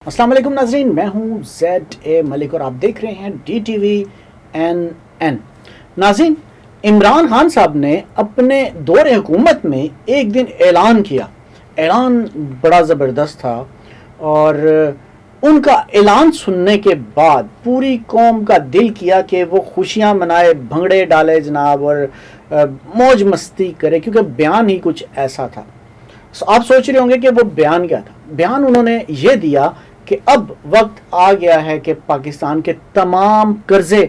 السلام علیکم ناظرین، میں ہوں زیڈ اے ملک اور آپ دیکھ رہے ہیں DTV ناظرین، عمران خان صاحب نے اپنے دور حکومت میں ایک دن اعلان کیا۔ اعلان بڑا زبردست تھا اور ان کا اعلان سننے کے بعد پوری قوم کا دل کیا کہ وہ خوشیاں منائے، بھنگڑے ڈالے جناب، اور موج مستی کرے، کیونکہ بیان ہی کچھ ایسا تھا۔ آپ سوچ رہے ہوں گے کہ وہ بیان کیا تھا۔ بیان انہوں نے یہ دیا کہ اب وقت آ گیا ہے کہ پاکستان کے تمام قرضے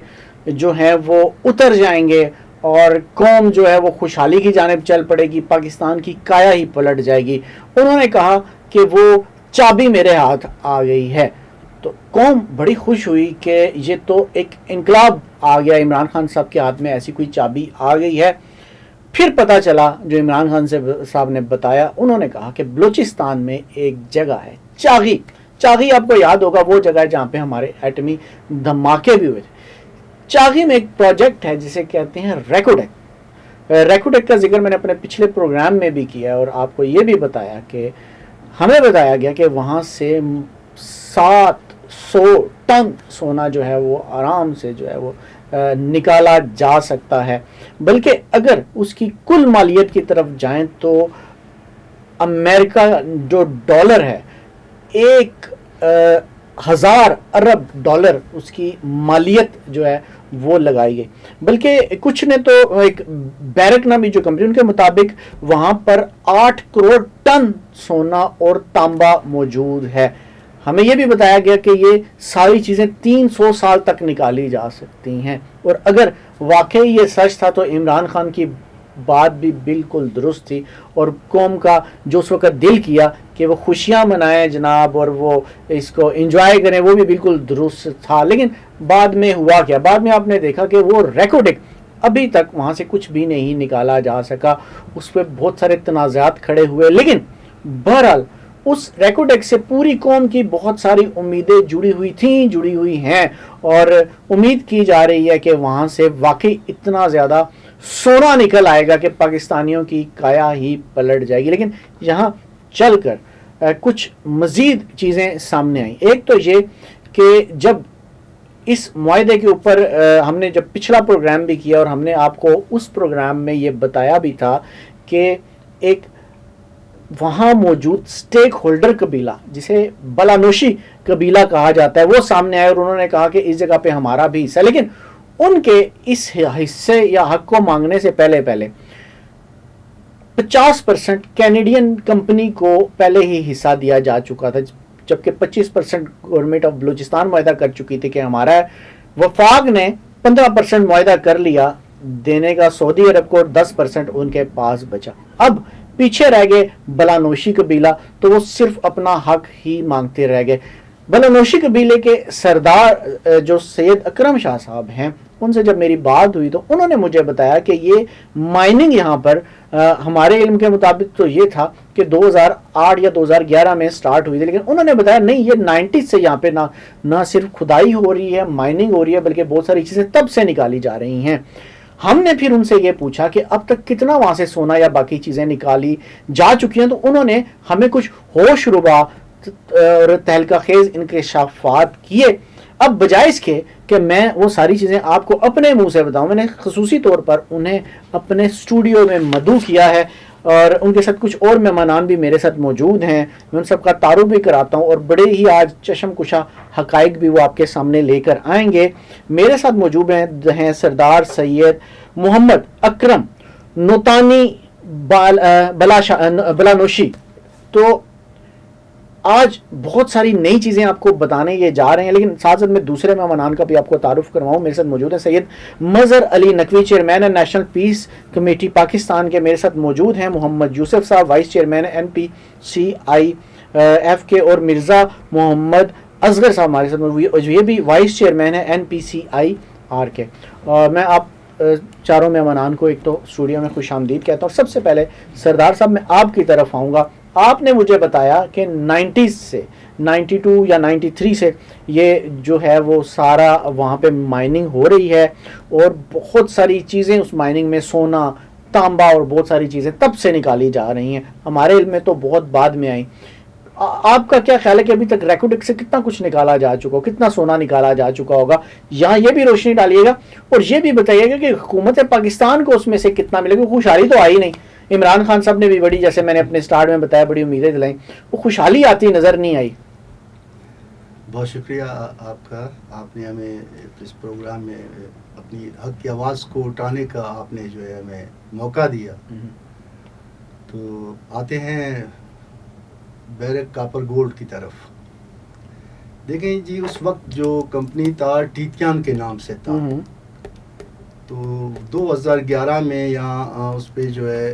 جو ہیں وہ اتر جائیں گے اور قوم جو ہے وہ خوشحالی کی جانب چل پڑے گی، پاکستان کی کایا ہی پلٹ جائے گی۔ انہوں نے کہا کہ وہ چابی میرے ہاتھ آ گئی ہے، تو قوم بڑی خوش ہوئی کہ یہ تو ایک انقلاب آ گیا، عمران خان صاحب کے ہاتھ میں ایسی کوئی چابی آ گئی ہے۔ پھر پتہ چلا، جو عمران خان صاحب نے بتایا، انہوں نے کہا کہ بلوچستان میں ایک جگہ ہے چاغی۔ چاغی آپ کو یاد ہوگا، وہ جگہ ہے جہاں پہ ہمارے ایٹمی دھماکے بھی ہوئے تھے۔ چاغی میں ایک پروجیکٹ ہے جسے کہتے ہیں ریکوڈیک۔ ریکوڈیک کا ذکر میں نے اپنے پچھلے پروگرام میں بھی کیا اور آپ کو یہ بھی بتایا کہ ہمیں بتایا گیا کہ وہاں سے 700 ٹن سونا جو ہے وہ آرام سے جو ہے وہ نکالا جا سکتا ہے، بلکہ اگر اس کی کل مالیت کی طرف جائیں تو امریکہ جو ڈالر ہے 1000 ارب ڈالر اس کی مالیت جو ہے وہ لگائی گئی، بلکہ کچھ نے تو ایک بیرک نامی جو کمپنی، ان کے مطابق وہاں پر 8 کروڑ ٹن سونا اور تانبا موجود ہے۔ ہمیں یہ بھی بتایا گیا کہ یہ ساری چیزیں 300 سال تک نکالی جا سکتی ہیں، اور اگر واقعی یہ سچ تھا تو عمران خان کی بات بھی بالکل درست تھی، اور قوم کا جو اس وقت دل کیا کہ وہ خوشیاں منائیں جناب اور وہ اس کو انجوائے کریں، وہ بھی بالکل درست تھا۔ لیکن بعد میں ہوا کیا؟ بعد میں آپ نے دیکھا کہ وہ ریکوڈک ابھی تک وہاں سے کچھ بھی نہیں نکالا جا سکا، اس پہ بہت سارے تنازعات کھڑے ہوئے، لیکن بہرحال اس ریکوڈیک سے پوری قوم کی بہت ساری امیدیں جڑی ہوئی تھیں، جڑی ہوئی ہیں، اور امید کی جا رہی ہے کہ وہاں سے واقعی اتنا زیادہ سونا نکل آئے گا کہ پاکستانیوں کی کایا ہی پلٹ جائے گی۔ لیکن یہاں چل کر کچھ مزید چیزیں سامنے آئیں۔ ایک تو یہ کہ جب اس معاہدے کے اوپر ہم نے جب پچھلا پروگرام بھی کیا اور ہم نے آپ کو اس پروگرام میں یہ بتایا بھی تھا کہ ایک وہاں موجود سٹیک ہولڈر قبیلہ جسے بلانوشی قبیلہ کہا جاتا ہے، وہ سامنے آئے اور انہوں نے کہا کہ اس جگہ پہ ہمارا بھی حصہ ہے، لیکن ان کے اس حصے یا حق کو مانگنے سے پہلے 50% کینیڈین کمپنی کو پہلے ہی حصہ دیا جا چکا تھا، جبکہ 25% گورنمنٹ آف بلوچستان معاہدہ کر چکی تھی کہ ہمارا ہے۔ وفاق نے 15% معاہدہ کر لیا دینے کا سعودی عرب کو، اور 10% ان کے پاس بچا۔ اب پیچھے رہ گئے بلانوشی قبیلہ، تو وہ صرف اپنا حق ہی مانگتے رہ گئے۔ بلانوشی قبیلے کے سردار جو سید اکرم شاہ صاحب ہیں، ان سے جب میری بات ہوئی تو انہوں نے مجھے بتایا کہ یہ مائننگ یہاں پر ہمارے علم کے مطابق تو یہ تھا کہ 2008 یا 2011 میں سٹارٹ ہوئی تھی، لیکن انہوں نے بتایا نہیں، یہ 90s سے یہاں پہ نہ صرف کھدائی ہو رہی ہے، مائننگ ہو رہی ہے، بلکہ بہت ساری چیزیں تب سے نکالی جا رہی ہیں۔ ہم نے پھر ان سے یہ پوچھا کہ اب تک کتنا وہاں سے سونا یا باقی چیزیں نکالی جا چکی ہیں، تو انہوں نے ہمیں کچھ ہوش ربا اور تہلکہ خیز انکشافات کیے۔ اب بجائے اس کے کہ میں وہ ساری چیزیں آپ کو اپنے منہ سے بتاؤں، میں نے خصوصی طور پر انہیں اپنے اسٹوڈیو میں مدعو کیا ہے، اور ان کے ساتھ کچھ اور مہمانان بھی میرے ساتھ موجود ہیں، میں ان سب کا تعارف بھی کراتا ہوں، اور بڑے ہی آج چشم کشا حقائق بھی وہ آپ کے سامنے لے کر آئیں گے۔ میرے ساتھ موجود ہیں سردار سید محمد اکرم نوتانی بلانوشی۔ تو آج بہت ساری نئی چیزیں آپ کو بتانے یہ جا رہے ہیں، لیکن ساتھ ساتھ میں دوسرے مہمانان کا بھی آپ کو تعارف کرواؤں۔ میرے ساتھ موجود ہیں سید مظہر علی نقوی، چیئرمین ہے نیشنل پیس کمیٹی پاکستان کے۔ میرے ساتھ موجود ہیں محمد یوسف صاحب، وائس چیئرمین NPCIF کے، اور مرزا محمد اصغر صاحب ہمارے ساتھ موجود، یہ بھی وائس چیئرمین ہے NPCIR کے۔ اور میں آپ چاروں مہمانان کو ایک تو اسٹوڈیو میں خوش آمدید کہتا ہوں۔ سب سے پہلے سردار صاحب میں آپ کی طرف آؤں گا۔ آپ نے مجھے بتایا کہ 90s سے 92 یا 93 سے یہ جو ہے وہ سارا وہاں پہ مائننگ ہو رہی ہے، اور بہت ساری چیزیں اس مائننگ میں سونا، تانبا اور بہت ساری چیزیں تب سے نکالی جا رہی ہیں، ہمارے علم میں تو بہت بعد میں آئیں۔ آپ کا کیا خیال ہے کہ ابھی تک ریکارڈ سے کتنا کچھ نکالا جا چکا ہو, کتنا سونا نکالا جا چکا ہوگا؟ یہاں یہ بھی روشنی ڈالیے گا اور یہ بھی بتائیے گا کہ حکومت پاکستان کو اس میں سے کتنا ملے گا. خوشحالی تو آئی نہیں. عمران خان صاحب نے بھی بڑی, جیسے میں نے اپنے سٹارٹ میں بتایا, بڑی امیدیں دلائیں, وہ خوشحالی آتی نظر نہیں آئی. بہت شکریہ آپ کا, آپ نے ہمیں اس پروگرام میں اپنی حق کی آواز کو اٹھانے کا آپ نے جو ہے ہمیں موقع دیا. تو آتے ہیں بیرک کاپر گولڈ کی طرف. دیکھیں جی, اس وقت جو کمپنی تھا ٹیتیان کے نام سے تھا, تو 2011 میں یہاں اس پہ جو ہے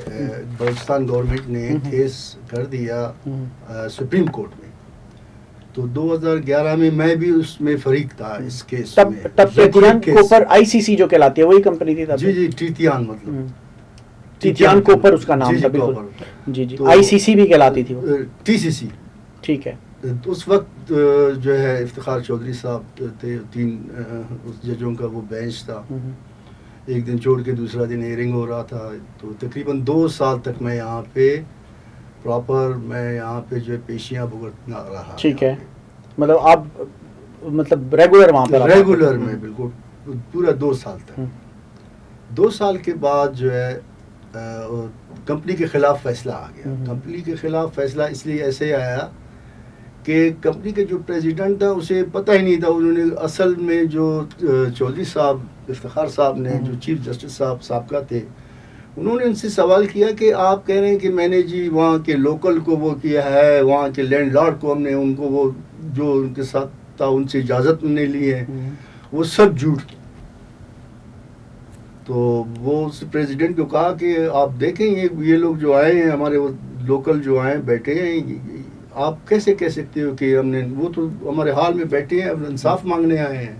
بلوچستان گورنمنٹ نے کیس کر دیا سپریم کورٹ میں. تو 2011 میں میں بھی اس میں فریق تھا اس کیس میں. تب ٹیتیان کوپر آئی سی سی جو کہلاتی ہے وہی کمپنی تھی. جی جی, ٹیتیان مطلب ٹیتیان کوپر اس کا نام تھا. بالکل جی جی, آئی سی سی بھی کہلاتی تھی وہ, ٹی سی سی. ٹھیک ہے. اس وقت جو ہے افتخار چودھری صاحب تھے, 3 ججوں کا وہ بینچ تھا. ایک دن چھوڑ کے دوسرا دن ہیئرنگ ہو رہا تھا. تو تقریباً 2 سال تک میں یہاں پہ پراپر میں یہاں پہ جو ہے پیشیاں بھگتنا رہا. ٹھیک ہے, مطلب آپ مطلب ریگولر وہاں پہ ریگولر میں بالکل پورا 2 سال تک. 2 سال کے بعد جو ہے کمپنی کے خلاف فیصلہ آ گیا. کمپنی کے خلاف فیصلہ اس لیے ایسے آیا کہ کمپنی کے جو پریزیڈنٹ تھا اسے پتہ ہی نہیں تھا. انہوں نے اصل میں جو چودھری صاحب, افتخار صاحب نے, جو چیف جسٹس صاحب سابقہ تھے, انہوں نے ان سے سوال کیا کہ آپ کہہ رہے ہیں کہ میں نے جی وہاں کے لوکل کو وہ کیا ہے, وہاں کے لینڈ لارڈ کو ہم نے ان کو وہ جو ان کے ساتھ تھا ان سے اجازت نے لی ہے, وہ سب جھوٹ. تو وہ اس پریزیڈنٹ کو کہا کہ آپ دیکھیں یہ لوگ جو آئے ہیں ہمارے, وہ لوکل جو آئے بیٹھے ہیں, آپ کیسے کہہ سکتے ہو کہ ہم نے, وہ تو ہمارے حال میں بیٹھے ہیں, انصاف مانگنے آئے ہیں.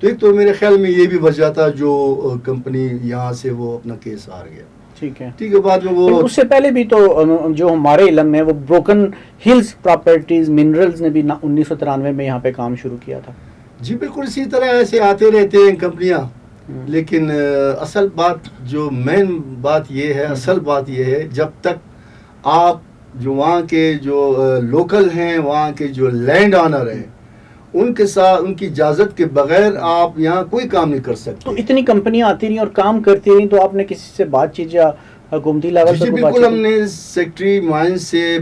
تو ایک تو میرے خیال میں یہ بھی وجہ تھا جو کمپنی یہاں سے وہ اپنا کیس ہار گیا. ٹھیک ہے. ٹھیک ہے, بعد میں وہ اس سے پہلے بھی تو جو ہمارے علم میں وہ بروکن ہلز پراپرٹیز منرلز نے بھی 1993 میں یہاں پہ کام شروع کیا تھا. جی بالکل اسی طرح ایسے آتے رہتے ہیں کمپنیاں. لیکن اصل بات جو مین بات یہ ہے, اصل بات یہ ہے, جب تک آپ جو وہاں کے جو لوکل ہیں, وہاں کے جو لینڈ آنر ہیں, ان کے ساتھ ان کی اجازت کے بغیر آپ یہاں کوئی کام نہیں کر سکتے. تو اتنی کمپنیاں آتی رہی اور کام کرتی رہی, تو آپ نے کسی سے بات چیت یا حکومتی لیول پر بالکل ہم نے سیکٹری مائنز سے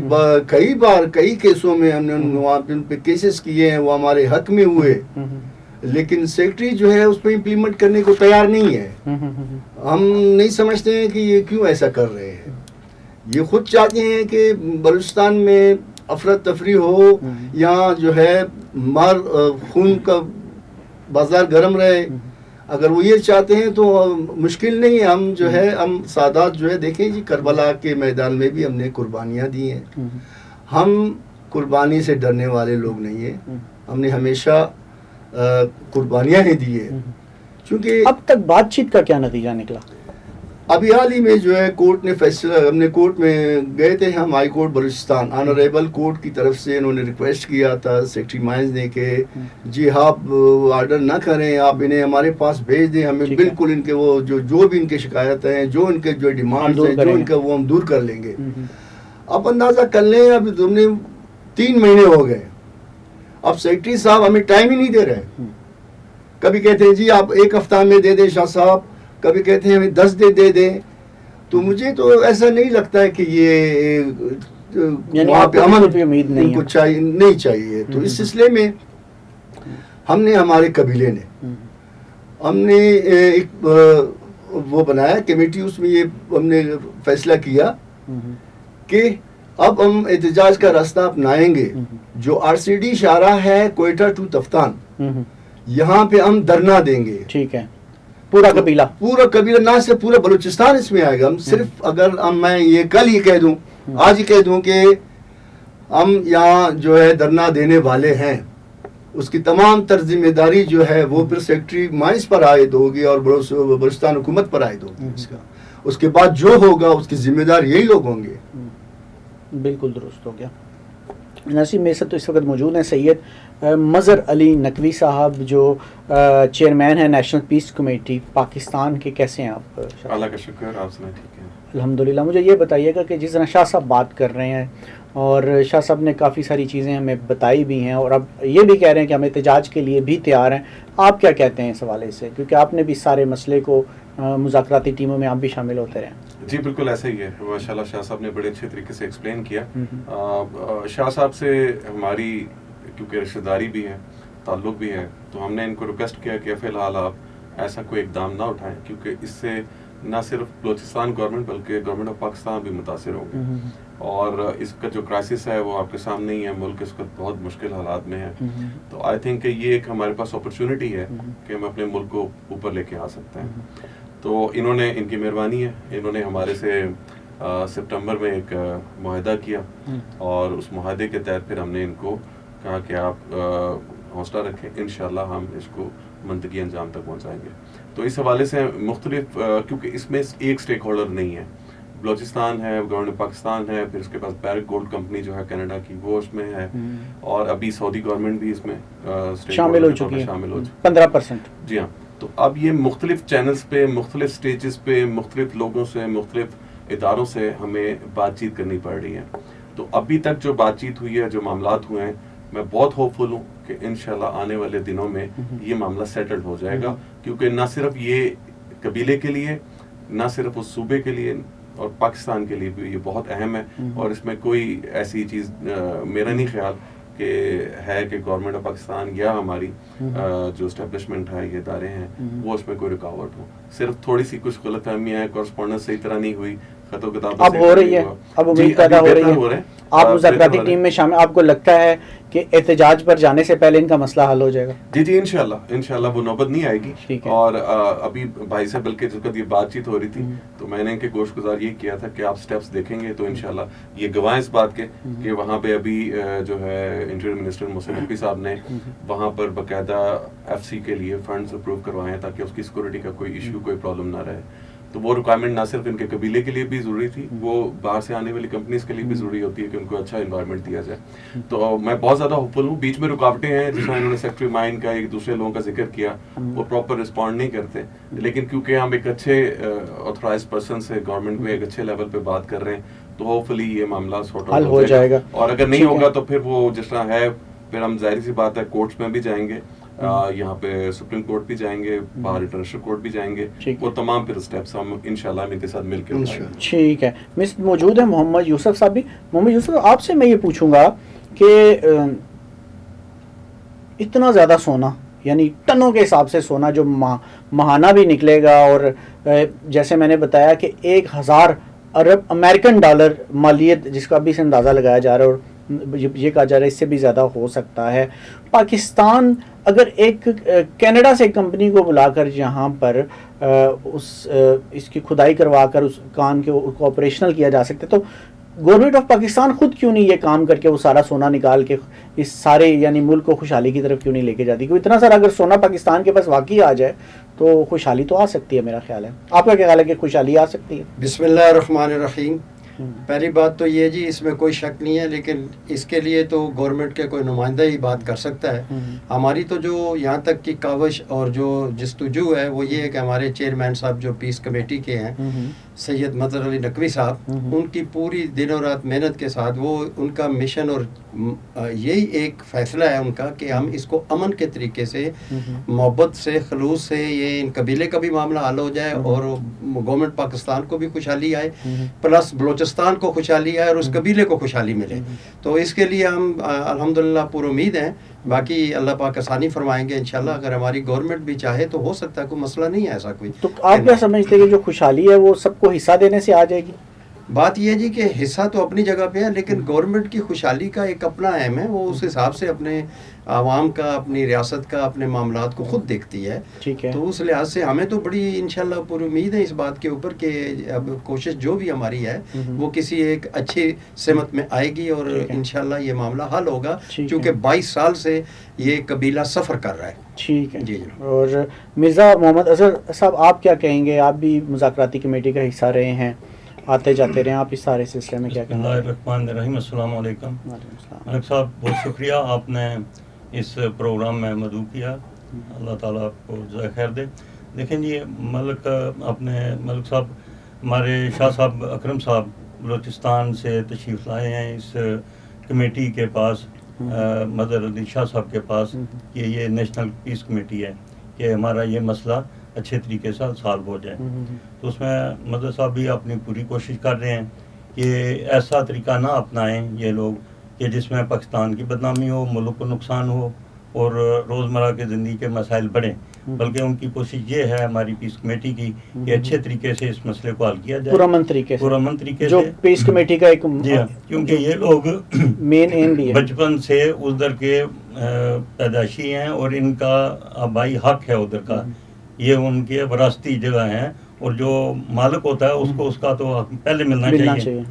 کئی بار کئی کیسوں میں ہم نے وہاں پہ کیسز کیے ہیں, وہ ہمارے حق میں ہوئے, لیکن سیکٹری جو ہے اس پہ امپلیمنٹ کرنے کو تیار نہیں ہے. ہم نہیں سمجھتے ہیں کہ یہ کیوں ایسا کر رہے ہیں. یہ خود چاہتے ہیں کہ بلوچستان میں افراتفری ہو, یہاں جو ہے مار خون کا بازار گرم رہے. اگر وہ یہ چاہتے ہیں تو مشکل نہیں ہے. ہم جو ہے ہم سادات جو ہے, دیکھیں جی کربلا کے میدان میں بھی ہم نے قربانیاں دی ہیں. ہم قربانی سے ڈرنے والے لوگ نہیں ہیں. ہم نے ہمیشہ قربانیاں ہی دی ہیں. چونکہ اب تک بات چیت کا کیا نتیجہ نکلا؟ ابھی حال ہی میں جو ہے کورٹ نے فیصلہ, ہم نے کورٹ میں گئے تھے, ہم high court Balochistan, honourable court کی طرف سے انہوں نے ریکویسٹ کیا تھا سیکٹری مائنز نے کہ جی آپ آرڈر نہ کریں, آپ انہیں ہمارے پاس بھیج دیں, ہمیں بالکل ان کے وہ جو بھی ان کے شکایتیں ہیں, جو ان کے جو ڈیمانڈز ہیں, جو ان کا وہ ہم دور کر لیں گے. آپ اندازہ کر لیں, اب تم نے 3 مہینے ہو گئے, اب سیکٹری صاحب ہمیں ٹائم ہی نہیں دے رہے. کبھی کہتے ہیں جی آپ 1 ہفتہ میں دے دیں شاہ صاحب, کبھی کہتے ہیں ہمیں 10 دے دیں. تو مجھے تو ایسا نہیں لگتا ہے کہ یہ وہاں پہ امن ان کو نہیں چاہیے. تو اس سلسلے میں ہم نے, ہمارے قبیلے نے, ہم نے ایک وہ بنایا کمیٹی, اس میں یہ ہم نے فیصلہ کیا کہ اب ہم احتجاج کا راستہ اپنائیں گے. جو RCD شاہراہ ہے کوئٹہ ٹو تفتان, یہاں پہ ہم دھرنا دیں گے. ٹھیک ہے, پورا قبیلہ نہ سے پورا بلوچستان اس میں آئے گا. ہم صرف اگر میں یہ کل ہی کہہ دوں, آج ہی کہہ دوں کہ ہم یہاں جو ہے دھرنا دینے والے ہیں, اس کی تمام تر ذمہ داری جو ہے وہ پھر سیکٹری مائنز پر عائد ہوگی اور بلوچستان حکومت پر عائد ہوگی. اس کے بعد جو ہوگا اس کی ذمہ دار یہی لوگ ہوں گے. بالکل درست ہو گیا. ناصر میرے ساتھ تو اس وقت موجود ہیں سید مظہر علی نقوی صاحب, جو چیئرمین ہیں نیشنل پیس کمیٹی پاکستان کے. کیسے ہیں آپ؟ اللہ کا شکر, آپ سنائیں. ٹھیک ہے. الحمدللہ. مجھے یہ بتائیے گا کہ جس طرح شاہ صاحب بات کر رہے ہیں اور شاہ صاحب نے کافی ساری چیزیں ہمیں بتائی بھی ہیں اور اب یہ بھی کہہ رہے ہیں کہ ہم احتجاج کے لیے بھی تیار ہیں, آپ کیا کہتے ہیں اس حوالے سے, کیونکہ آپ نے بھی سارے مسئلے کو مذاکراتی ٹیموں میں آپ بھی شامل ہوتے رہے. جی بالکل ایسا ہی ہے, ماشاءاللہ شاہ صاحب نے بڑے اچھے طریقے سے ایکسپلین کیا. شاہ صاحب سے ہماری کیونکہ رشتہ داری بھی ہے, تعلق بھی ہے, تو ہم نے ان کو ریکویسٹ کیا کہ فی الحال آپ ایسا کوئی اقدام نہ اٹھائیں, کیونکہ اس سے نہ صرف بلوچستان گورنمنٹ بلکہ گورنمنٹ آف پاکستان بھی متاثر ہوگی, اور اس کا جو کرائسس ہے وہ آپ کے سامنے ہی ہے, ملک اس وقت بہت مشکل حالات میں ہے. تو آئی تھنک کہ یہ ایک ہمارے پاس اپرچونٹی ہے کہ ہم اپنے ملک کو اوپر لے کے آ سکتے ہیں. تو انہوں نے, ان کی مہربانی ہے, انہوں نے ہمارے سے سپٹمبر میں ایک معاہدہ کیا, اور اس معاہدے کے تحت پھر ہم نے ان کو کہا کہ آپ حوصلہ رکھیں, انشاءاللہ ہم اس کو منطقی انجام تک پہنچائیں گے. تو اس حوالے سے مختلف, کیونکہ اس میں ایک سٹیک ہولڈر نہیں ہے, بلوچستان ہے, گورنمنٹ پاکستان ہے, پھر اس کے پاس بیرک گولڈ کمپنی جو ہے کینیڈا کی وہ اس میں ہے, اور ابھی سعودی گورنمنٹ بھی اس میں شامل ہو چکی ہے 15%. جی ہاں. تو اب یہ مختلف چینلز پہ, مختلف سٹیجز پہ, مختلف لوگوں سے, مختلف اداروں سے ہمیں بات چیت کرنی پڑ رہی ہے. تو ابھی تک جو بات چیت ہوئی ہے, جو معاملات ہوئے ہیں, میں بہت ہوپ فل ہوں کہ انشاءاللہ آنے والے دنوں میں یہ معاملہ سیٹلڈ ہو جائے گا, کیونکہ نہ صرف یہ قبیلے کے لیے, نہ صرف اس صوبے کے لیے, اور پاکستان کے لیے بھی یہ بہت اہم ہے. اور اس میں کوئی ایسی چیز میرا نہیں خیال کہ ہے کہ گورنمنٹ آف پاکستان یا ہماری جو اسٹیبلشمنٹ ہے, یہ ادارے ہیں, وہ اس میں کوئی رکاوٹ ہو. صرف تھوڑی سی کچھ غلط فہمیاں ہیں, کورسپونڈنس صحیح طرح نہیں ہوئی, خط و کتاب اب ہو رہی ہے, اب امید پیدا ہو رہی ہے. آپ مذاکراتی ٹیم میں شامل, آپ کو لگتا ہے کہ احتجاج پر جانے سے پہلے ان کا مسئلہ حل ہو جائے گا؟ جی انشاءاللہ وہ نوبت نہیں آئے گی. اور ابھی بھائی سے بلکہ جس وقت یہ بات چیت ہو رہی تھی تو میں نے ان کے گوش گزار یہ کیا تھا کہ آپ سٹیپس دیکھیں گے تو انشاءاللہ یہ گواہ اس بات کے کہ وہاں پہ ابھی جو ہے انٹیریئر منسٹر محسن نقوی صاحب نے وہاں پر باقاعدہ ایف سی کے لیے فنڈز اپروو کروائے ہیں تاکہ اس کی سیکورٹی کا کوئی ایشو, کوئی پرابلم نہ رہے. تو وہ ریکوائرمنٹ نہ صرف ان کے قبیلے کے لیے بھی ضروری تھی, وہ باہر سے آنے والی کمپنیز کے لیے بھی ضروری ہوتی ہے کہ ان کو اچھا انوائرمنٹ دیا جائے. تو میں بہت زیادہ ہوپ فل ہوں. بیچ میں رکاوٹیں ہیں, جس میں انہوں نے سیکٹری مائن کا, ایک دوسرے لوگوں کا ذکر کیا, وہ پراپر رسپونڈ نہیں کرتے, لیکن کیونکہ ہم ایک اچھے آتھورائز پرسن سے گورنمنٹ میں ایک اچھے لیول پہ بات کر رہے ہیں, تو ہوپ فلی یہ معاملہ سارٹ آؤٹ ہو جائے گا. اور اگر نہیں ہوگا تو پھر وہ جس طرح ہے, پھر ہم ظاہر سی بات ہے کورٹس میں بھی جائیں گے, یہاں پہ سپریم کورٹ بھی جائیں گے, باہر انٹرنیشنل کورٹ بھی جائیں گے, وہ تمام پھر اسٹیپس ہم انشاءاللہ ان کے ساتھ مل کے اٹھائیں گے. ٹھیک ہے. مس موجود ہے محمد یوسف صاحب بھی. محمد یوسف, آپ سے میں یہ پوچھوں گا کہ اتنا زیادہ سونا, یعنی ٹنوں کے حساب سے سونا جو ماہانہ بھی نکلے گا, اور جیسے میں نے بتایا کہ 1000 ارب امریکن ڈالر مالیت جس کا بھی سے اندازہ لگایا جا رہا ہے, اور یہ کہا جا رہا ہے اس سے بھی زیادہ ہو سکتا ہے. پاکستان اگر ایک کینیڈا سے کمپنی کو بلا کر یہاں پر اس کی کھدائی کروا کر اس کان کے کو آپریشنل کیا جا سکتا ہے, تو گورنمنٹ آف پاکستان خود کیوں نہیں یہ کام کر کے وہ سارا سونا نکال کے اس سارے یعنی ملک کو خوشحالی کی طرف کیوں نہیں لے کے جاتی؟ کیونکہ اتنا سارا اگر سونا پاکستان کے پاس واقعی آ جائے تو خوشحالی تو آ سکتی ہے, میرا خیال ہے. آپ کا کیا خیال ہے کہ خوشحالی آ سکتی ہے؟ بسم اللہ الرحمن الرحیم. پہلی بات تو یہ جی, اس میں کوئی شک نہیں ہے, لیکن اس کے لیے تو گورنمنٹ کے کوئی نمائندہ ہی بات کر سکتا ہے. ہماری تو جو یہاں تک کی کاوش اور جو جستجو ہے وہ یہ ہے کہ ہمارے چیئرمین صاحب جو پیس کمیٹی کے ہیں سید مظہر علی نقوی صاحب, ان کی پوری دن و رات محنت کے ساتھ وہ ان کا مشن اور یہی ایک فیصلہ ہے ان کا کہ ہم اس کو امن کے طریقے سے, محبت سے, خلوص سے یہ ان قبیلے کا بھی معاملہ حل ہو جائے اور گورنمنٹ پاکستان کو بھی خوشحالی آئے, پلس بلوچستان کو خوشحالی آئے اور اس قبیلے کو خوشحالی ملے. تو اس کے لیے ہم الحمدللہ پر امید ہیں. باقی اللہ پاک آسانی فرمائیں گے انشاءاللہ. اگر ہماری گورنمنٹ بھی چاہے تو ہو سکتا ہے, کوئی مسئلہ نہیں ہے ایسا کوئی. تو آپ کیا سمجھتے ہیں کہ جو خوشحالی ہے وہ سب کو حصہ دینے سے آ جائے گی؟ بات یہ جی کہ حصہ تو اپنی جگہ پہ ہے, لیکن گورنمنٹ کی خوشحالی کا ایک اپنا اہم ہے, وہ اس حساب سے اپنے عوام کا, اپنی ریاست کا, اپنے معاملات کو خود دیکھتی ہے. ٹھیک ہے. تو اس لحاظ سے ہمیں تو بڑی انشاءاللہ پر امید ہے اس بات کے اوپر کہ اب کوشش جو بھی ہماری ہے وہ کسی ایک اچھی سمت میں آئے گی اور انشاءاللہ یہ معاملہ حل ہوگا, چونکہ 22 سال سے یہ قبیلہ سفر کر رہا ہے. ٹھیک ہے جی. اور مرزا محمد اظہر صاحب, آپ کیا کہیں گے؟ آپ بھی مذاکراتی کمیٹی کا حصہ رہے ہیں, آتے جاتے رہے ہیں, آپ اس سارے سلسلے میں کیا کہیں گے؟ بسم اللہ الرحمن الرحیم. السلام علیکم. ملک صاحب بہت شکریہ, آپ نے اس پروگرام میں مدعو کیا, اللہ تعالیٰ آپ کو جزائے خیر دے. دیکھیں جی, ملک صاحب ہمارے شاہ صاحب اکرم صاحب بلوچستان سے تشریف لائے ہیں اس کمیٹی کے پاس، مظہر علی شاہ صاحب کے پاس، کہ یہ نیشنل پیس کمیٹی ہے کہ ہمارا یہ مسئلہ اچھے طریقے سے سالو ہو جائے. تو اس میں مظہر صاحب بھی اپنی پوری کوشش کر رہے ہیں کہ ایسا طریقہ نہ اپنائیں یہ لوگ کہ جس میں پاکستان کی بدنامی ہو، ملک کو نقصان ہو اور روزمرہ کے زندگی کے مسائل بڑھیں، بلکہ ان کی کوشش یہ ہے ہماری پیس کمیٹی کی کہ اچھے طریقے سے اس مسئلے کو حل کیا جائے، پرامن طریقے سے، جو سے. پیس کمیٹی کا ایک جی ہاں، کیونکہ یہ لوگ مین ایم بھی ہے، بچپن سے ادھر کے پیدائشی ہیں اور ان کا آبائی حق ہے ادھر کا، یہ ان کے وراثتی جگہ ہیں، اور جو مالک ہوتا ہے اس کو اس کا تو پہلے ملنا چاہیے.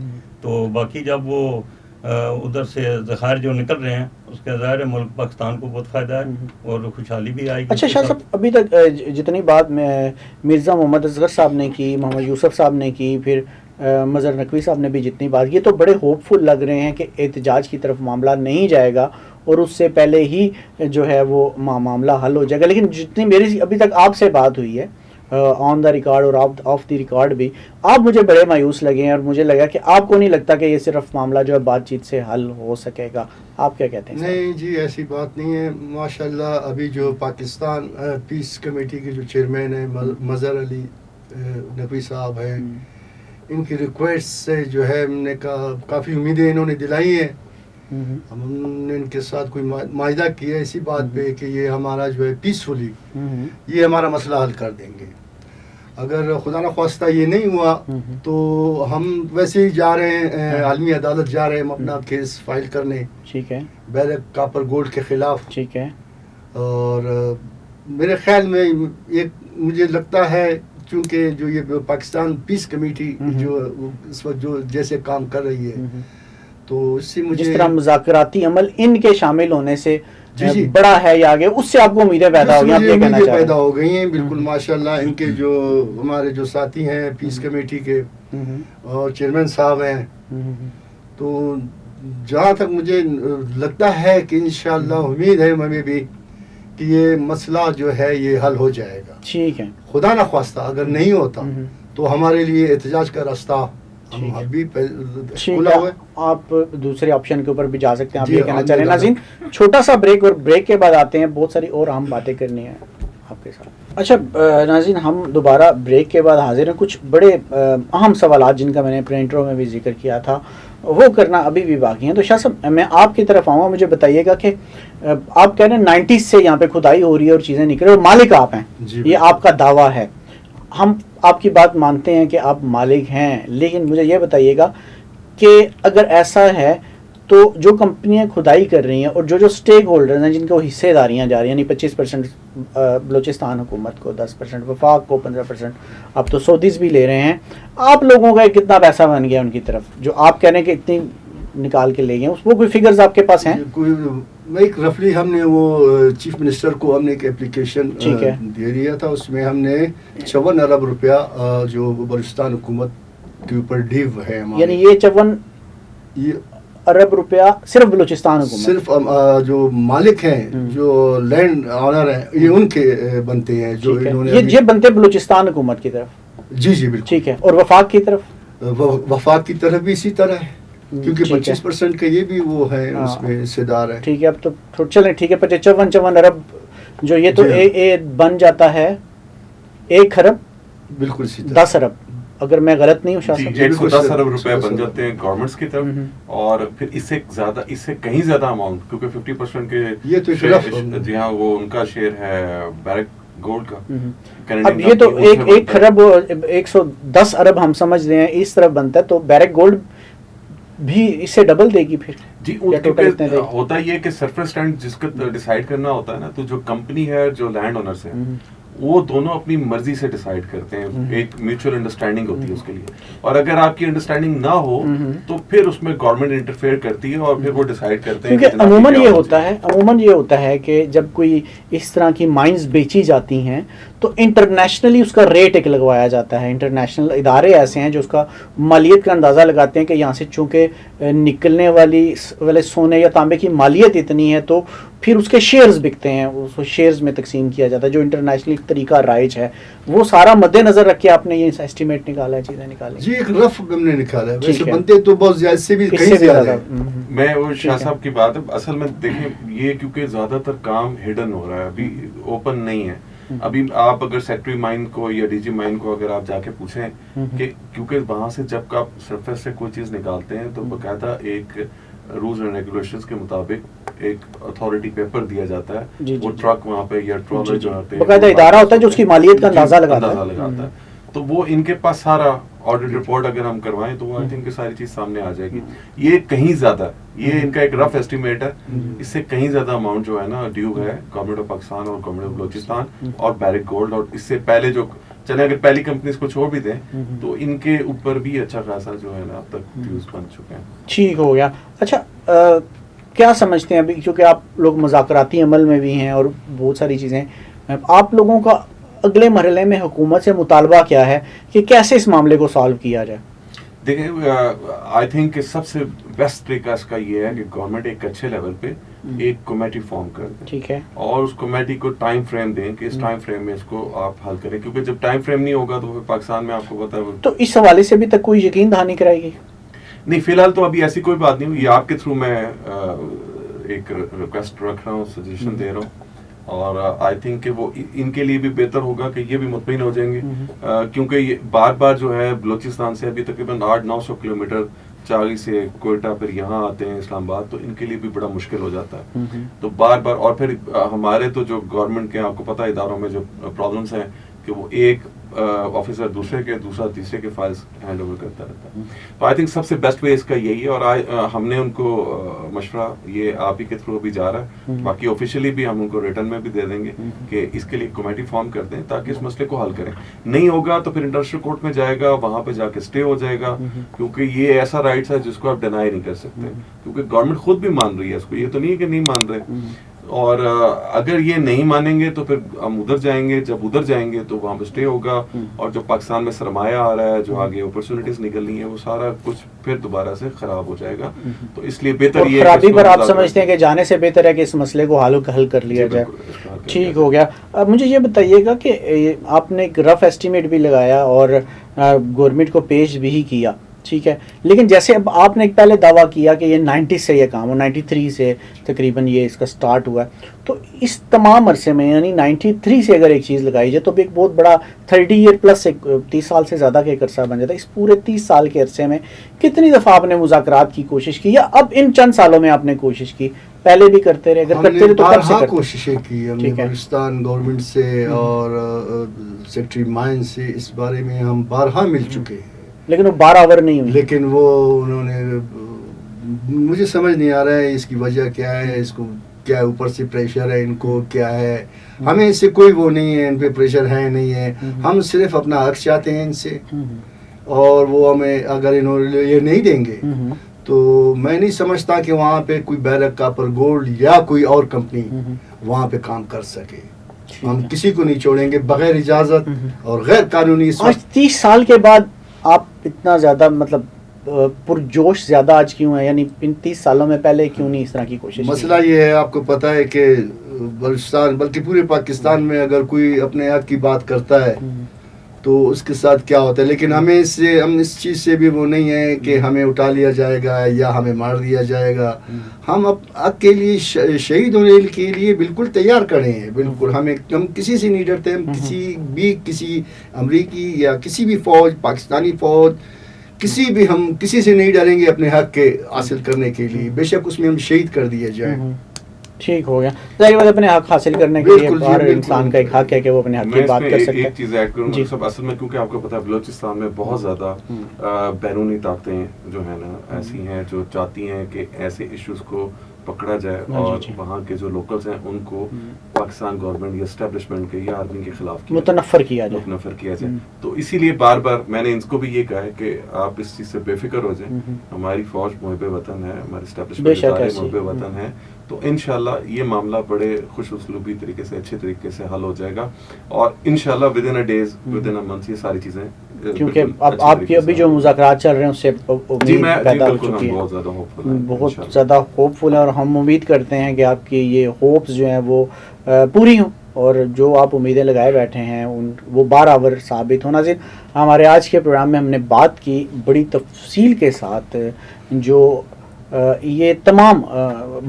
تو باقی جب وہ ادھر سے ذخائر جو نکل رہے ہیں اس کے ظاہر ملک پاکستان کو بہت فائدہ ہے اور خوشحالی بھی آئے گی. اچھا شاہ صاحب، ابھی تک جتنی بات میں مرزا محمد اصغر صاحب نے کی، محمد یوسف صاحب نے کی، پھر مظہر نقوی صاحب نے بھی جتنی بات کی، تو بڑے ہوپ فل لگ رہے ہیں کہ احتجاج کی طرف معاملہ نہیں جائے گا اور اس سے پہلے ہی جو ہے وہ معاملہ حل ہو جائے گا. لیکن جتنی میری ابھی تک آپ سے بات ہوئی ہے آن دا ریکارڈ اور آف دی ریکارڈ بھی، آپ مجھے بڑے مایوس لگے ہیں، اور مجھے لگا کہ آپ کو نہیں لگتا کہ یہ صرف معاملہ جو ہے بات چیت سے حل ہو سکے گا. آپ کیا کہتے ہیں؟ نہیں جی، ایسی بات نہیں ہے. ماشاءاللہ ابھی جو پاکستان پیس کمیٹی کے جو چیئرمین ہیں مظہر علی نقوی صاحب ہیں، ان کی ریکویسٹ سے جو ہے ہم نے کافی امیدیں انہوں نے دلائی ہیں. ہم نے ان کے ساتھ کوئی معاہدہ کیا ہے اسی بات پہ کہ یہ ہمارا جو ہے پیسفلی یہ ہمارا مسئلہ حل کر دیں گے. اگر خدا نخواستہ یہ نہیں ہوا تو ہم ویسے ہی جا رہے ہیں عالمی عدالت جا رہے ہیں ہم اپنا کیس فائل کرنے، ٹھیک ہے، بیرک کاپر گولڈ کے خلاف. ٹھیک ہے. اور میرے خیال میں مجھے لگتا ہے چونکہ جو یہ پاکستان پیس کمیٹی جو اس وقت جو جیسے کام کر رہی ہے، تو اس سے مجھے جس طرح مذاکراتی عمل ان کے شامل ہونے سے جی بڑا ہے یا آگے، اس سے آپ کو امیدیں پیدا ہو گئی، آپ یہ کہنا چاہ رہے پیدا ہیں؟ ہو گئی ہیں بالکل. ماشاءاللہ ان کے جو ہمارے جو ساتھی ہیں پیس کمیٹی کے اور چیئرمین صاحب ہیں، تو جہاں تک مجھے لگتا ہے کہ انشاءاللہ امید ہے ہمیں بھی کہ یہ مسئلہ جو ہے یہ حل ہو جائے گا. ٹھیک ہے. خدا نخواستہ اگر نہیں ہوتا تو ہمارے لیے احتجاج کا راستہ ہم ابھی کھلا ہوا ہے. آپ دوسرے آپشن کے اوپر بھی جا سکتے ہیں، آپ جی یہ کہنا چاہ رہے ہیں. ناظرین، چھوٹا سا بریک، اور بریک کے بعد آتے ہیں، بہت ساری اور اہم باتیں کرنی ہیں آپ کے ساتھ. اچھا ناظرین، ہم دوبارہ بریک کے بعد حاضر ہیں. کچھ بڑے اہم سوالات جن کا میں نے اپنے انٹرو میں بھی ذکر کیا تھا وہ کرنا ابھی بھی باقی ہیں. تو شاہ صاحب، میں آپ کی طرف آؤں گا، مجھے بتائیے گا کہ آپ کہہ رہے ہیں 90s سے یہاں پہ کھدائی ہو رہی ہے اور چیزیں نکل رہی ہیں، اور مالک آپ ہیں، یہ آپ کا دعویٰ ہے. ہم آپ کی بات مانتے ہیں کہ آپ مالک ہیں، لیکن مجھے یہ بتائیے گا کہ اگر ایسا ہے تو جو کمپنیاں کھدائی کر رہی ہیں اور جو سٹیک ہولڈرز ہیں جن کو حصے داریاں جا رہی ہیں، یعنی 25% بلوچستان حکومت کو، 10% وفاق کو، 15%، اب تو سعودیز بھی لے رہے ہیں، آپ لوگوں کا کتنا پیسہ بن گیا ان کی طرف جو آپ کہہ رہے ہیں کہ اتنی نکال کے لے گئے؟ وہ کوئی فگرز آپ کے پاس ہیں؟ ایک رفلی ہم نے وہ چیف منسٹر کو ہم نے ایک اپلیکیشن دے دیا تھا، اس میں ہم نے 54 ارب روپیہ جو بلوچستان حکومت کے اوپر ڈیو ہے، یعنی یہ 54 ارب روپیہ صرف بلوچستان حکومت، صرف جو مالک ہیں، جو لینڈ آنر ہیں، یہ ان کے بنتے ہیں، جو انہوں نے یہ بنتے بلوچستان حکومت کی طرف. جی جی بالکل. ٹھیک ہے. اور وفاق کی طرف؟ وفاق کی طرف بھی اسی طرح ہے، کیونکہ 25% کا یہ بھی وہ ہے، اس میں حصے دار ہے. ٹھیک ہے. اب تو چلیں ٹھیک ہے، 54 ارب جو یہ تو بن جاتا ہے 1 ارب بالکل 10 ارب، اگر میں غلط نہیں ہوں شاہ صاحب. 110 ارب روپے بن جاتے ہیں گورنمنٹس کی طرف، اور پھر اس سے کہیں زیادہ اماؤنٹ، کیونکہ 50% کے یہ تو جی ہاں وہ ان کا شیئر ہے بیرک گولڈ کا. اب یہ تو 1 ارب 110 ارب ہم سمجھ رہے ہیں اس طرف بنتا ہے، تو بیرک گولڈ بھی اس سے ڈبل دے گی پھر؟ جی ہوتا یہ کہ سرفیس رینٹ جس کا ڈیسائیڈ کرنا ہوتا ہے نا، تو جو کمپنی ہے جو لینڈ اونرز ہے وہ دونوں اپنی مرضی سے ڈیسائیڈ کرتے ہیں، ایک میوچل انڈرسٹینڈنگ ہوتی ہے اس کے لیے، اور اگر آپ کی انڈرسٹینڈنگ نہ ہو تو پھر اس میں گورنمنٹ انٹرفیئر کرتی ہے اور پھر وہ ڈیسائیڈ کرتے ہیں. کیونکہ عموماً یہ ہوتا ہے کہ جب کوئی اس طرح کی مائنز بیچی جاتی ہیں تو انٹرنیشنلی اس کا ریٹ ایک لگوایا جاتا ہے. انٹرنیشنل ادارے ایسے ہیں جو اس کا مالیت کا اندازہ لگاتے ہیں کہ یہاں سے چونکہ نکلنے والے سونے یا تانبے کی مالیت اتنی ہے تو پھر اس کے شیئرز بکتے ہیں، اس کو شیئرز میں تقسیم کیا جاتا ہے جو انٹرنیشنلی طریقہ رائج ہے وہ سارا مد نظر رکھ کے آپ نے یہ اسٹیمیٹ نکالا ہے, چیزیں نکالی؟ جی ایک رف ہم نے نکالا ہے, ٹھیک ویسے ہے. بنتے تو بہت زیادہ, اس سے بھی کہیں زیادہ ہے. میں وہ شاہ صاحب کی بات ہے, اصل میں دیکھیں یہ کیونکہ زیادہ تر کام ہڈن ہو رہا ہے, ابھی اوپن نہیں ہے. ابھی آپ اگر سیکٹری مائن کو یا ڈی جی مائن کو اگر آپ جا کے پوچھیں کہ کیونکہ وہاں سے جب آپ سرفیس سے کوئی چیز نکالتے ہیں تو باقاعدہ ایک رولز اینڈ ریگولیشنز کے مطابق ایک اتھارٹی پیپر دیا جاتا ہے, وہ ٹرک وہاں پہ یا ٹرالر جو ہوتے ہیں باقاعدہ ادارہ ہوتا ہے جو اس کی مالیت کا اندازہ لگاتا ہے. تو وہ ان کے پاس سارا آڈٹ رپورٹ اگر ہم کروائیں تو آئی تھنک ساری چیز سامنے آ جائے گی. یہ کہیں زیادہ, یہ ان کا ایک رف ایسٹیمیٹ ہے, اس سے کہیں زیادہ اماؤنٹ جو ہے نا ڈیو ہے گورنمنٹ آف پاکستان اور گورنمنٹ آف بلوچستان اور بیرک گولڈ, اور اس سے پہلے جو چلے اگر پہلی کمپنیز کو چھوڑ بھی دیں تو ان کے اوپر بھی اچھا خاصا جو ہے نا اب تک ڈیوز بن چکے ہیں. ٹھیک ہو گیا. اچھا کیا سمجھتے ہیں ابھی, کیونکہ آپ لوگ مذاکراتی عمل میں بھی ہیں اور بہت ساری چیزیں, آپ لوگوں کا اگلے مرحلے میں حکومت سے مطالبہ کیا ہے کہ کیسے اس معاملے کو سالو کیا جائے؟ دیکھیں آئی تھنک کہ سب سے بیسٹ طریقہ اس کا یہ ہے کہ گورنمنٹ ایک اچھے لیول پہ ایک کمیٹی فارم کر دیں, ٹھیک ہے, اور اس کمیٹی کو ٹائم فریم دیں کہ اس ٹائم فریم میں اس کو آپ حل کریں, کیونکہ جب ٹائم فریم نہیں ہوگا تو پھر پاکستان میں آپ کو پتا ہے. تو اس حوالے سے ابھی تک کوئی یقین دہانی کرائی گئی؟ نہیں فی الحال تو ابھی ایسی کوئی بات نہیں ہوئی. آپ کے تھرو میں ایک ریکویسٹ رکھ رہا ہوں, سجیشن دے رہا ہوں, اور آئی تھنک کہ وہ ان کے لیے بھی بہتر ہوگا کہ یہ بھی مطمئن ہو جائیں گے, کیونکہ یہ بار بار جو ہے بلوچستان سے ابھی تقریباً 800-900 کلومیٹر چالی سے کوئٹہ پھر یہاں آتے ہیں اسلام آباد, تو ان کے لیے بھی بڑا مشکل ہو جاتا ہے. تو بار بار, اور پھر ہمارے تو جو گورنمنٹ کے آپ کو پتہ اداروں میں جو پرابلمس ہیں کہ وہ ایک آفیسر دوسرے کے, دوسرا تیسرے کے فائلز ہینڈ اوور کرتا رہتا ہے. تو آئی تھنک سب سے بیسٹ وے اس کا یہی ہے, اور ہم نے ان کو مشورہ یہ آپ ہی کے تھرو بھی جا رہا ہے, باقی آفیشیلی بھی ہم ان کو ریٹرن میں بھی دے دیں گے کہ اس کے لیے کمیٹی فارم کر دیں تاکہ اس مسئلے کو حل کریں. نہیں ہوگا تو پھر انٹرنیشنل کورٹ میں جائے گا, وہاں پہ جا کے اسٹے ہو جائے گا, کیونکہ یہ ایسا رائٹس ہے جس کو آپ ڈینائی نہیں کر سکتے, کیونکہ گورنمنٹ خود بھی مان رہی ہے اس کو, یہ تو نہیں ہے کہ نہیں مان رہے. اور اگر یہ نہیں مانیں گے تو پھر ہم ادھر جائیں گے, جب ادھر جائیں گے تو وہاں پہ اسٹے ہوگا, اور جو پاکستان میں سرمایہ آ رہا ہے, جو آگے اپرچونٹیز نکل رہی ہیں, وہ سارا کچھ پھر دوبارہ سے خراب ہو جائے گا. تو اس لیے بہتر یہ خرابی پر آپ سمجھتے ہیں کہ جانے سے بہتر ہے کہ اس مسئلے کو حل کر لیا جائے. ٹھیک ہو گیا. اب مجھے یہ بتائیے گا کہ آپ نے ایک رف ایسٹیمیٹ بھی لگایا اور گورنمنٹ کو پیش بھی کیا, ٹھیک ہے, لیکن جیسے اب آپ نے ایک پہلے دعویٰ کیا کہ یہ 90 سے یہ کام ہو, 93 سے تقریباً یہ اس کا سٹارٹ ہوا ہے, تو اس تمام عرصے میں یعنی 93 سے اگر ایک چیز لگائی جائے تو بھی ایک بہت بڑا 30 ایئر پلس 30 سال سے زیادہ کا ایک عرصہ بن جاتا ہے. اس پورے 30 سال کے عرصے میں کتنی دفعہ آپ نے مذاکرات کی کوشش کی, یا اب ان چند سالوں میں آپ نے کوشش کی, پہلے بھی کرتے رہے, اگر کرتے رہے تو کب سے کرتے؟ کوششیں کی ہم نے بلوچستان گورنمنٹ سے اور سیکٹری مائن سے, اس بارے میں ہم بارہا مل چکے ہیں, لیکن وہ 12 اوور نہیں ہوئی. لیکن وہ انہوں نے, مجھے سمجھ نہیں آ رہا ہے اس کی وجہ کیا ہے, اس کو کیا اوپر سے پریشر ہے ان کو کیا ہے. ہمیں اس سے کوئی وہ نہیں ہے, ان پہ پریشر ہے نہیں ہے, ہم صرف اپنا حق چاہتے ہیں ان سے, اور وہ ہمیں اگر انہوں نے یہ نہیں دیں گے تو میں نہیں سمجھتا کہ وہاں پہ کوئی بیرک کاپر گولڈ یا کوئی اور کمپنی وہاں پہ کام کر سکے. ہم کسی کو نہیں چھوڑیں گے بغیر اجازت اور غیر قانونی. آج 30 سال کے بعد آپ اتنا زیادہ مطلب پرجوش زیادہ آج کیوں ہے, یعنی ان 30 سالوں میں پہلے کیوں نہیں اس طرح کی کوشش؟ مسئلہ یہ ہے, آپ کو پتہ ہے کہ بلوچستان بلکہ پورے پاکستان میں اگر کوئی اپنے حق کی بات کرتا ہے تو اس کے ساتھ کیا ہوتا ہے, لیکن ہم اس چیز سے بھی وہ نہیں ہے کہ ہمیں اٹھا لیا جائے گا یا ہمیں مار دیا جائے گا. ہم حق کے لیے شہید ہونے کے لیے بالکل تیار کھڑے ہیں, بالکل. ہم کسی سے نہیں ڈرتے, ہم کسی امریکی یا کسی بھی فوج, پاکستانی فوج, ہم کسی سے نہیں ڈریں گے اپنے حق کے حاصل کرنے کے لیے, بے شک اس میں ہم شہید کر دیے جائیں. ٹھیک ہو گیا. ظاہر بات اپنے حق حاصل کرنے کے لیے ہر انسان کا ایک حق ہے کہ وہ اپنے حق کی بات کر سکتا ہے. ایک چیز ایڈ کروں گا سب, اصل میں کیونکہ آپ کو پتہ ہے بلوچستان میں بہت زیادہ بیرونی طاقتیں جو ہیں نا ایسی ہیں جو چاہتی ہیں کہ ایسے ایشوز کو پکڑا جائے اور وہاں کے جو لوکلز ہیں ان کو پاکستان گورنمنٹ یا اسٹیبلشمنٹ کے یا آرمی کے خلاف متنفر کیا جائے. تو اسی لیے بار بار میں نے ان کو بھی یہ کہا ہے کہ آپ اس چیز سے بے فکر ہو جائیں. ہماری فوج محب وطن ہے, ہماری اسٹیبلشمنٹ محب وطن ہے, تو انشاءاللہ یہ معاملہ بڑے خوش اسلوبی طریقے سے, اچھے طریقے سے حل ہو جائے گا, اور انشاءاللہ ودن اے ڈیز ودن اے منتھ یہ ساری چیزیں, کیونکہ اب آپ کی ابھی جو مذاکرات چل رہے ہیں اس سے امید پیدا ہو چکی ہے, بہت زیادہ ہوپ فل ہے, اور ہم امید کرتے ہیں کہ آپ کی یہ ہوپس جو ہیں وہ پوری ہوں اور جو آپ امیدیں لگائے بیٹھے ہیں وہ بارآور ثابت ہو. ناظرین ہمارے آج کے پروگرام میں ہم نے بات کی بڑی تفصیل کے ساتھ جو یہ تمام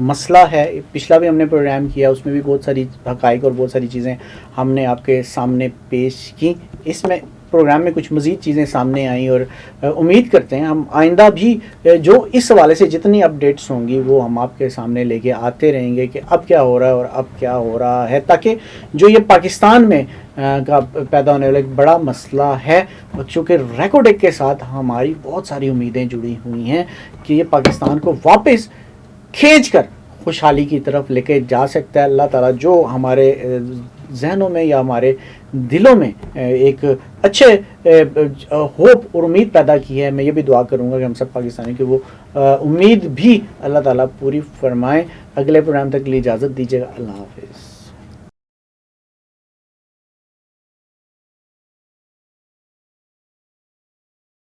مسئلہ ہے. پچھلا بھی ہم نے پروگرام کیا, اس میں بھی بہت ساری حقائق اور بہت ساری چیزیں ہم نے آپ کے سامنے پیش کی. اس میں پروگرام میں کچھ مزید چیزیں سامنے آئیں اور امید کرتے ہیں ہم آئندہ بھی جو اس حوالے سے جتنی اپڈیٹس ہوں گی وہ ہم آپ کے سامنے لے کے آتے رہیں گے کہ اب کیا ہو رہا ہے اور اب کیا ہو رہا ہے, تاکہ جو یہ پاکستان میں کا پیدا ہونے والا ایک بڑا مسئلہ ہے, چونکہ ریکارڈ ایک کے ساتھ ہماری بہت ساری امیدیں جڑی ہوئی ہیں کہ یہ پاکستان کو واپس کھینچ کر خوشحالی کی طرف لے کے جا سکتا ہے. اللہ تعالیٰ جو ہمارے ذہنوں میں یا ہمارے دلوں میں ایک اچھے ہوپ اور امید پیدا کی ہے, میں یہ بھی دعا کروں گا کہ ہم سب پاکستانی کہ وہ امید بھی اللہ تعالیٰ پوری فرمائیں. اگلے پروگرام تک کے لیے اجازت دیجیے گا. اللہ حافظ.